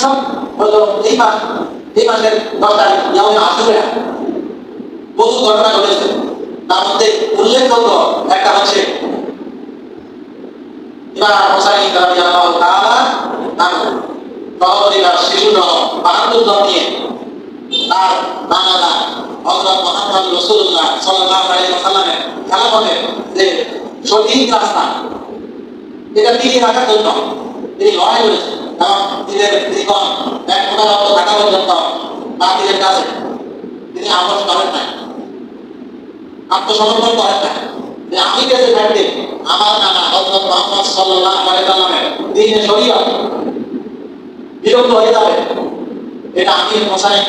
সব হলো এই মাসের 10 তারিখ ইয়াউমে আশুরা বহু ঘটনা ঘটেছে। তার মধ্যে উল্লেখযোগ্য একটা হচ্ছে ইমাম হুসাইন রাদিয়াল্লাহু তাআলা সহপরিবার শিশু সহ 72 জন নিয়ে তার নানা হযরত মুহাম্মদ রাসূলুল্লাহ সাল্লাল্লাহু আলাইহি ওয়াসাল্লামের খেলাফতে যে সঠিক রাস্তা এটা টিকিয়ে রাখার জন্য তিনি লড়াই করেছেন এবং নিজের জীবন এক প্রকার থাকা পর্যন্ত বাতিলের কাছে তিনি আপোষ করেন নাই, আত্মসমর্পণ করেন নাই যে আমি বেঁচে থাকতে আমার নানা হযরত মুহাম্মদ সাল্লাল্লাহু আলাইহি ওয়াসাল্লামের দ্বীনে শরীয়ত বিলুপ্ত হয়ে যাবে, এটা আমি হুসাইন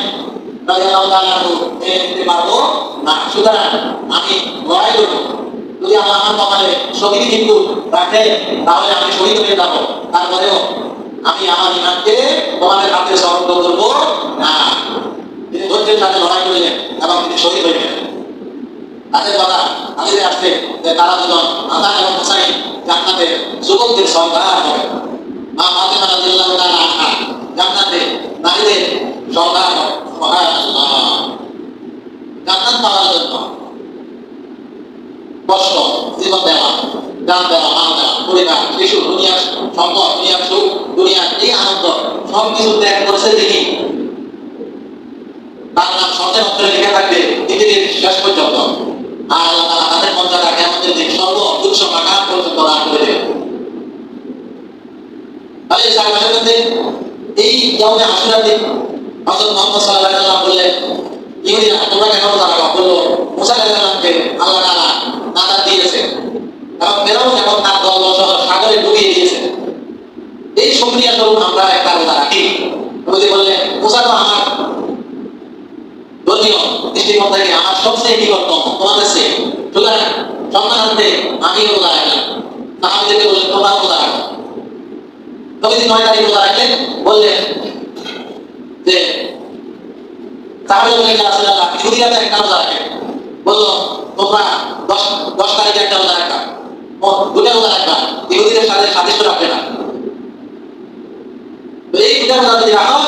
রাদিয়াল্লাহু তাআলা মেনে নিতে পারবো না। সুতরাং আমি লড়াই করব, যদি আল্লাহ আমার কপালে শহীদ কিন্তু রাখে তাহলে আমি শহীদ হয়ে যাব, তারপরেও আমি আমার ইমানকে তোমাদের হাতে সমর্পণ করবো না। তিনি ধৈর্যের সাথে লড়াই করলেন এবং তিনি শহীদ হয়ে গেলেন। তাদের কথা আগে আসছে যে তারা দুজন হাসান এবং হুসাইন জান্নাতের যুবকদের সর্দার হবে। মা ফাতেমা রাদিয়াল্লাহু তাআলা আনহা জান্নাতে নারীদের সর্দার হবে। সুবহানাল্লাহ। জান্নাত পাওয়ার জন্য কষ্ট, জীবন দেওয়া, জান দেওয়া, মাল দেওয়া, পরিবার, শিশু, দুনিয়ার সম্পদ, দুনিয়ার সুখ, দুনিয়ার এই আনন্দ সবকিছু ত্যাগ করেছে তিনি। তার নাম সন্তান অক্ষরে লেখা থাকবে পৃথিবীর শেষ পর্যন্ত। আর আল্লাহ তাআলা তাদের মর্যাদা কিয়ামতের দিন সর্বোচ্চ মাকাম পর্যন্ত দান করে দেবেন। তাহলে সারা মাসে এই ইয়াউমে আশুরার দিন হযরত মুহাম্মদ সাল্লাল্লাহু আলাইহি ওয়াসাল্লাম বললেন, ইহুদিরা তোমরা কেন রোজা রাখো? বলল, মুসা আলাইহিস সালামকে আল্লাহ তাআলা নাজাত দিয়েছে এবং ফেরাউন এবং তার দল সহ সাগরে ডুবিয়ে দিয়েছে, এই শুকরিয়া স্বরূপ আমরা একটা রোজা রাখি। নবী বললেন, মুসা তো আমার ধর্মীয় দৃষ্টিকোণ থেকে আমার সবচেয়ে নিকটতম তোমাদের চেয়ে, সুতরাং সম্মানার্থে আমি রোজা রাখলাম। সাহাবীদেরকে বললেন, তোমরা রোজা রাখো। নবীজি 9 তারিখ রোজা রাখলেন, বললেন যে সাহাবীরা বললেন, ইয়া রাসূলুল্লাহ, ইহুদিরা তো একটা রোজা রাখে। বলল, তোমরা 10 তারিখে একটা রোজা রাখবা, দুটো রোজা রাখবা, ইহুদিদের সাথে সাদৃশ্য রাখবে না। তো এই দুটো রোজা যদি রাখো,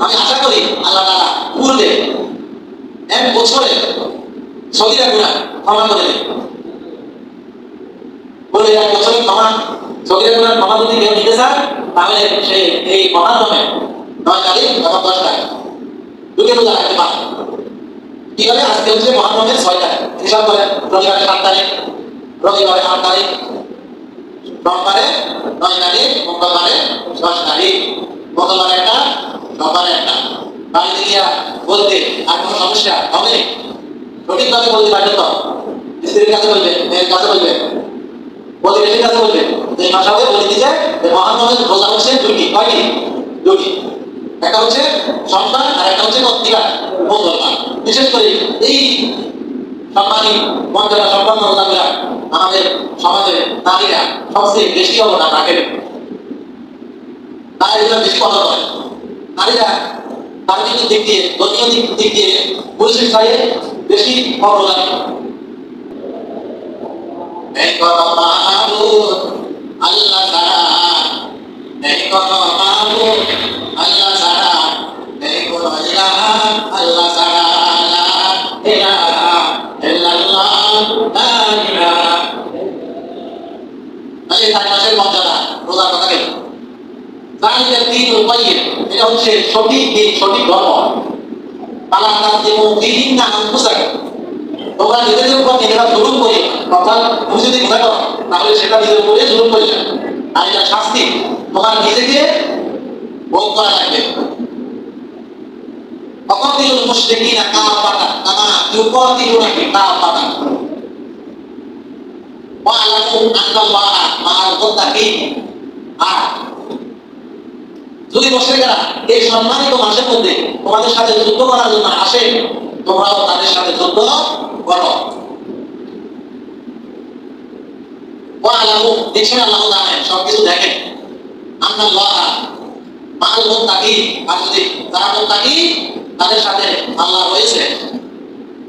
আমি আশা করি আল্লাহ তাআলা পূর্বে 1 বছরে সগীরা গুনাহ ক্ষমা করে দেবেন। বলে 1 বছরে সগীরা গুনাহ ক্ষমা যদি কেউ নিতে চায়, তাহলে সে এই মহারমে 9 তারিখ এবং 10 তারিখ দুটো রোজা রাখতে পারে। কি হবে? আজকে হচ্ছে মহারমের 6 তারিখ, হিসাব করেন, রবিবারে 7 তারিখ, রবিবারে 8 তারিখ, সোমবারে 9 তারিখ, মঙ্গলবারে 10 তারিখ, মঙ্গলবারে একটা, সোমবারে একটা। বাড়িতে গিয়া বলতে আর কোনো সমস্যা হবে? সঠিকভাবে বলতে পারবেন তো? স্ত্রীর কাছে বলবেন, মেয়ের কাছে বলবেন, প্রতিবেশীর কাছে বলবেন, যে ভাষাকে বলে দিচ্ছে যে মহারমের রোজা হচ্ছে দুটি। কয়টি? দুটি। একটা হচ্ছে সোমবার আর একটা হচ্ছে মঙ্গলবার। বিশেষ করে এই সম্মানী মর্যাদা সম্পন্ন রোজাগুলা আমাদের সমাজে নারীরা সবচেয়ে বেশি অবদান রাখেন, তারা এগুলো বেশি কথা বলে। নারীরা রাজনৈতিক দিক দিয়ে, ধর্মীয় দিক দিয়ে পুরুষের চাইতে বেশি অবদান। আল্লাহ ছাড়া নেই কোনো মাবুদ, আল্লাহ ছাড়া নেই কোনো ইলাহ, আল্লাহ ছাড়া লা ইলাহা ইল্লাল্লাহ, লা ইলাহা। তাহলে 4 মাসের মর্যাদা রোজার কথা কেন? জালিকাল দীনুল কাইয়্যিম, এটা হচ্ছে সঠিক দিন, সঠিক ধর্ম। ফালা তাযলিমু ফীহিন্না আনফুসাকুম, তোমরা নিজেদের উপর নিজেরা জুলুম করি, অর্থাৎ তুমি যদি গুনাহ করো তাহলে সেটা নিজের উপরে জুলুম করিস, আর এটা শাস্তি তোমার নিজেকে ভোগ করা লাগবে। অকাতিলুল মুশরিকিনা কাফাতান কামা ইউকাতিলুনাকুম কাফাতান ওয়া আলামু আন্নাল্লাহা মা'আল মুত্তাকিন। আর যদি মুশরিকরা এই সম্মানিত মাসের মধ্যে তোমাদের সাথে যুদ্ধ করার জন্য আসে, তোমরাও তাদের সাথে যুদ্ধ করো। ওয়া আলামু, দেখছেন আল্লাহ জানেন, সবকিছু দেখেন। আন্নাল্লাহা মা'আল মুত্তাকিন, আর যদি যারা মুত্তাকি তাদের সাথে আল্লাহ রয়েছে,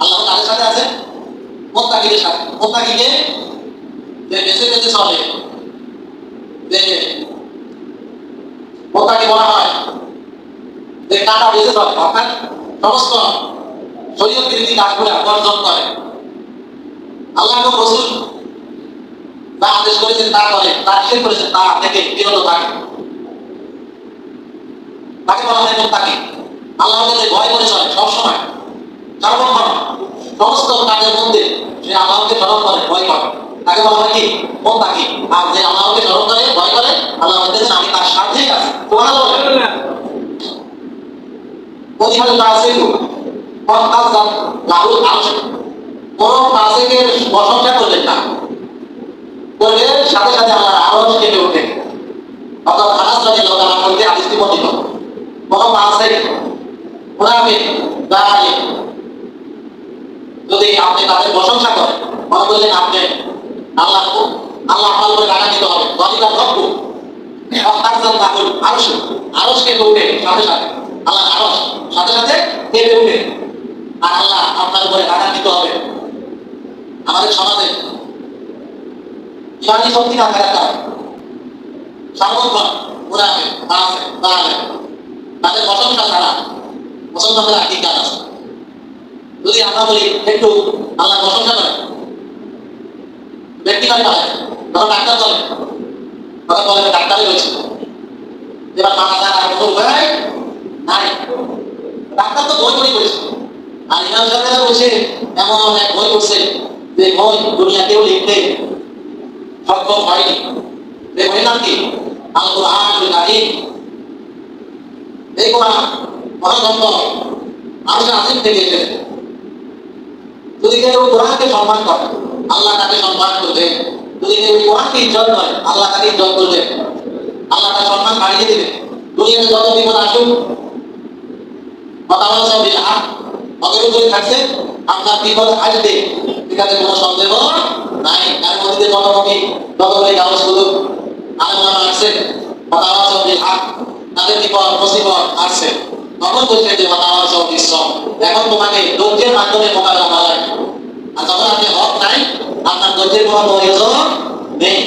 আল্লাহ তাদের সাথে আছে, মুত্তাকিদের সাথে। মুত্তাকিকে যে বেঁচে বেঁচে চলে, যে মুত্তাকি বলা হয় যে কাটা বেঁচে চলে, অর্থাৎ সমস্ত শরীয়ত বিরোধী কাজগুলো বর্জন করে। আল্লাহ এবং রাসূল যা আদেশ করেছেন তা করে, তা নিষেধ করেছেন তা থেকে বিরত থাকে, তাকে বলা হয় মুত্তাকি। আল্লাহকে যে ভয় করে চলে সবসময় সর্বক্ষণ সমস্ত কাজের মধ্যে সে আল্লাহকে স্মরণ করে ভয় করে, তাকে বলা হয় কি মুত্তাকি। আর যে আল্লাহকে স্মরণ করে ভয় করে, আল্লাহ বলতেছেন আমি তার সাথেই আছি। সুবহানাল্লাহ। প্রতিহারে তাসিকু ফাকাযাত লাহুল আরশ, কোন তাসিকের প্রশংসা করলেন না, করলে সাথে সাথে আল্লাহর আরশ কেঁপে ওঠে। অর্থাৎ আনাস রাদিয়াল্লাহু তাআলা বলতে হাদিসটি বর্ণিত, কোন তাসিক মুনাফিক জালিম যদি আপনি তাদের প্রশংসা করেন, মনে করলেন আপনি আল্লাহ আল্লাহ বলে রাগান্বিত হবে, গলিকার রব্ব ফাকাযাত লাহুল আরশ, আরশ কেঁপে ওঠে সাথে সাথে, আল্লাহ আরশ সাথে সাথে কেঁপে ওঠে, আর আল্লাহ আপনার উপরে রাগান্বিত হবে। আমাদের সমাজে ইমানি শক্তি না থাকার কারণে সর্বক্ষণ মুনাফিক ফাসিক জালিম তাদের প্রশংসা ছাড়া মুসলমানদের আর কি কাজ আছে? যদি আমরা বলি একটু আল্লাহ প্রশংসা করেন, ব্যক্তি মানে ভালো, তখন ডাক্তার চলে, তখন বলে ডাক্তারই রয়েছে, এবার মারা যায় আর কোনো উপায় নাই, ডাক্তার তো বই করেছে। আর ইমাম সাহেব বলছে এমন এক বই করছে যে বই দুনিয়া কেউ লিখতে সক্ষম হয়নি। এই বইয়ের নাম কি? আল কুরআনুল কারীম। এই কোরআন মহাগ্রন্থ আরশ আজিম থেকে এসেছে। যদি কেউ কোরআনকে সম্মান করে, আল্লাহ তাকে সম্মান করবে। যদি কেউ কোরআনকে ইজ্জত করে, আল্লাহ তাকে ইজ্জত করবে, আল্লাহ তার সম্মান বাড়িয়ে দেবে। দুনিয়াতে যত বিপদ আসুক, কথা বলা সব বিলহাক অতএব করে থাকছে, আপনার বিপদ আসবে, এটাতে কোনো সন্দেহ নাই। তার মধ্যে জনমুখী যতগুলি কাগজগুলো আলোচনা আসছে, কথা বলা সব বিলহাক, তাদের বিপদ মুসিবত আসছে, তখন বলছে যে কথা বলা সব বিশ্ব, এখন তোমাকে ধৈর্যের মাধ্যমে মোকাবেলা করা লাগে। আর যখন আপনি হক নাই, আপনার ধৈর্যের কোনো প্রয়োজন নেই।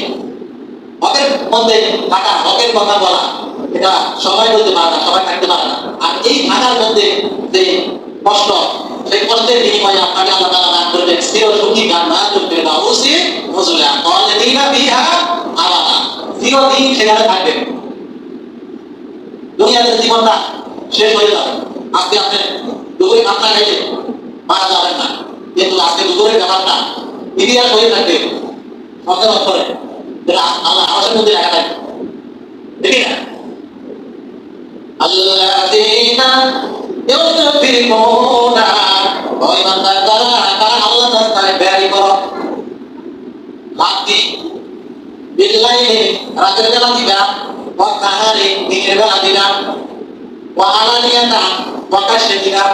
হকের মধ্যে থাকা, হকের কথা বলা, এটা সবাই বলতে পারে না, সবাই থাকতে পারে না। আর এই থাকার মধ্যে যে কষ্ট, সেই কষ্টের বিনিময়ে আপনাকে আল্লাহ তাআলা দান করবেন স্থির সুখী জান্নাতুল ফিরদাউসি নুজুলা খালিদিনা ফিহা আবাদা, চিরদিন সেখানে থাকবেন। দুনিয়াতে জীবনটা শেষ হয়ে যাবে, আজকে আপনি দুপুরে ভাতটা খাইলে মারা যাবেন না, কিন্তু আজকে দুপুরের ব্যাপারটা ইতিহাস হয়ে থাকবে সন্দেহ করে, আল্লাহ আরশের মধ্যে রাখা থাকবে। দেখি না আল্লাযীনা ইউনফিকুনা, ওই বান্দার তারা আল্লাহ রাস্তায় ব্যয় করো, রাত্রি বিল্লাইলি রাতের বেলা দিবা, ওয়া নাহারি দিনের বেলা দিবা, ওয়া আলানিয়াতা প্রকাশ্যে দিবা,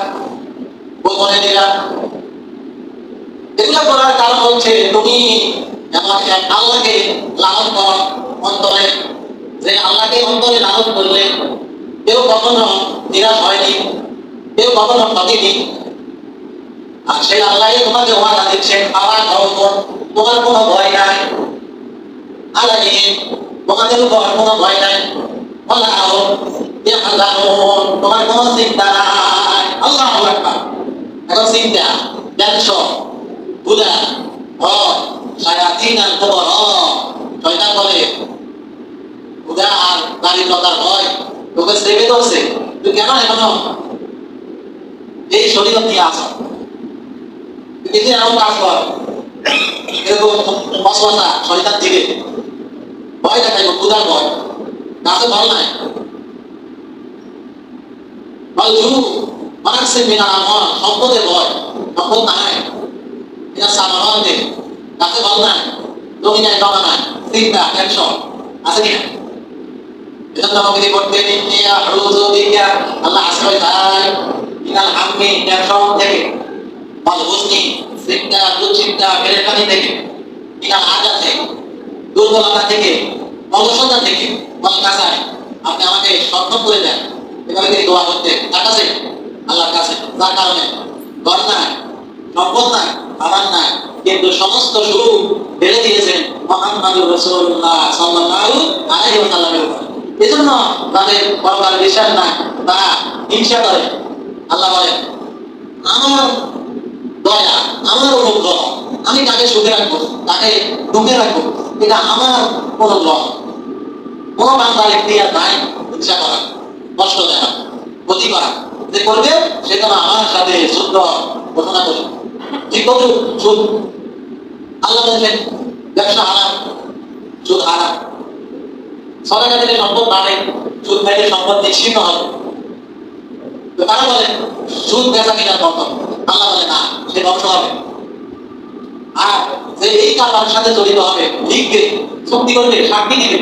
গোপনে দিবা। এগুলো করার কারণ হচ্ছে তুমি আল্লাহকে লালন করো অন্তরে, যে আল্লাহকে অন্তরে লালন করলে কেউ কখনো নিরাশ হয়নি, কেউ কখনো ঠকেনি। আর সেই আল্লাহ তোমাকে ওয়াদা দিচ্ছেন, আবার তোমার কোনো ভয় নাই, আলাইহিম তোমাদের উপর কোনো ভয় নাই, তোমার কোনো চিন্তা নাই। আল্লাহু আকবার। এখন চিন্তা, টেনশন, গুনাহ, ভয়, শায়াতিন আর খবর, শয়তান বলে গুনাহ আর দারিদ্রতার ভয় তোকে সেবে ধরছে, তুই কেন এখনো এই শরীর নিয়ে আসো? কিছু এমন কাজ কর, এরকম অসুবিধা শয়তান দিবে, ভয় দেখাইব, ক্ষুধার ভয়, গাছে ফল নাই, সম্পদের ভয়, সম্পদ নাই, সামান্যে গাছে ফল নাই, জমি নাই, জমা নাই, চিন্তা টেনশন আছে কিনা? এজন্য আমাকে করতে আল্লাহ আশ্রয় চাই মিনাল হাম্মি, টেনশন থেকে, ওয়াল হুজনি, চিন্তা দুশ্চিন্তা পেরেশানি থেকে, মিনাল আজা থেকে, দুর্বলতা থেকে, অলসতা থেকে, ওয়াল কাসাই, আপনি আমাকে সক্ষম করে দেন। এভাবে তিনি দোয়া করতেন কার কাছে? আল্লাহর কাছে। যার কারণে ঘর নাই, সম্পদ নাই, খাবার নাই, কিন্তু সমস্ত সুখ ঢেলে দিয়েছেন মুহাম্মদুর রাসূলুল্লাহ সাল্লাল্লাহু আলাইহি ওয়াসাল্লামের উপর। এজন্য তাদের পরকালে বিশ্বাস নাই, তারা হিংসা করে, আল্লাহ বলেন আমার দয়া, আমার অনুগ্রহ, আমি তাকে সুখে রাখবো, তাকে দুঃখে রাখবো, এটা আমার অনুগ্রহ। কোন বান্দার এখতিয়ার নাই হিংসা করা, কষ্ট দেওয়া, ক্ষতি করা। যে করবে সে যেন আমার সাথে যুদ্ধ ঘোষণা করে। ঠিক কত সুদ, আল্লাহ বলছেন ব্যবসা হারাম, সুদ হারাম। সরকার থেকে সম্পদ বাড়ে, সুদ খাইলে সম্পদ নিশ্চিন্ন হবে। তো তারা বলে সুদ বেচা কিনা বন্ধ, আল্লাহ বলে না, সে ধ্বংস হবে। আর যে এই কারবারের সাথে জড়িত হবে, লিখবে, চুক্তি করবে, সাক্ষী দিবে,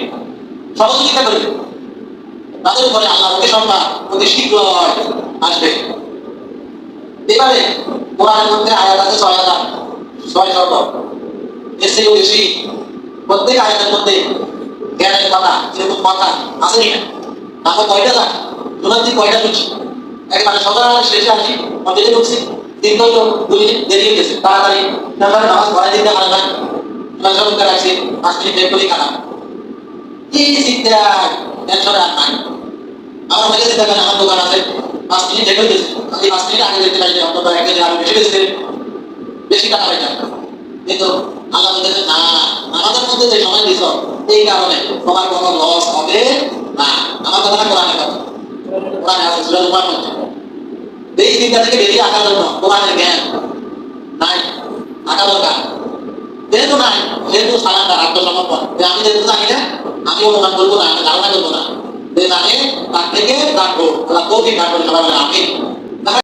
সহযোগিতা করবে, তাদের উপরে আল্লাহ অভিসম্পা অতি শীঘ্র আসবে। এবারে কোরআনের মধ্যে আয়াত আছে 6,600, এর চেয়েও বেশি। প্রত্যেক আয়াতের মধ্যে জ্ঞানের কথা, যেরকম কথা আছে না, আমরা কয়টা যাক তোমার দিন কয়টা শুনছি, একবারে সকাল শেষে আসি, মন্দিরে ঢুকছি, 3 ঘন্টা 2 মিনিট দেরি হয়ে গেছে, তাড়াতাড়ি নামাজ পড়াই দিতে পারে না, সরকার আসছে 5 মিনিট দেরি করে খারাপ, এই চিন্তা টেনশন আর নাই। আমার অনেকে চিন্তা করেন আমার দোকান আছে 5 মিনিট লেট হয়ে গেছে, আমি 5 মিনিট আগে যেতে পারি, অন্তত 1 কেজি আলু বেশি গেছে, বেশি টাকা পাই না। কিন্তু আল্লাহ বলতেছে না, আমাদের মধ্যে যে সময় দিছ এই কারণে তোমার কোনো লস হবে না। আমার কথা কোরআনের কথা, কোরআনে আছে সূরা লুকমান মধ্যে। এই চিন্তা থেকে বেরিয়ে আসার জন্য কোরআনের জ্ঞান নাই, থাকা দরকার। যেহেতু নাই, যেহেতু সারাটা আত্মসমর্পণ, যে আমি যেহেতু জানি না, আমি অনুমান করবো না, আমি ধারণা করবো না, যে জানে তার থেকে রাখবো, আল্লাহ তৌফিক দান করে সবাই বলে আমিন।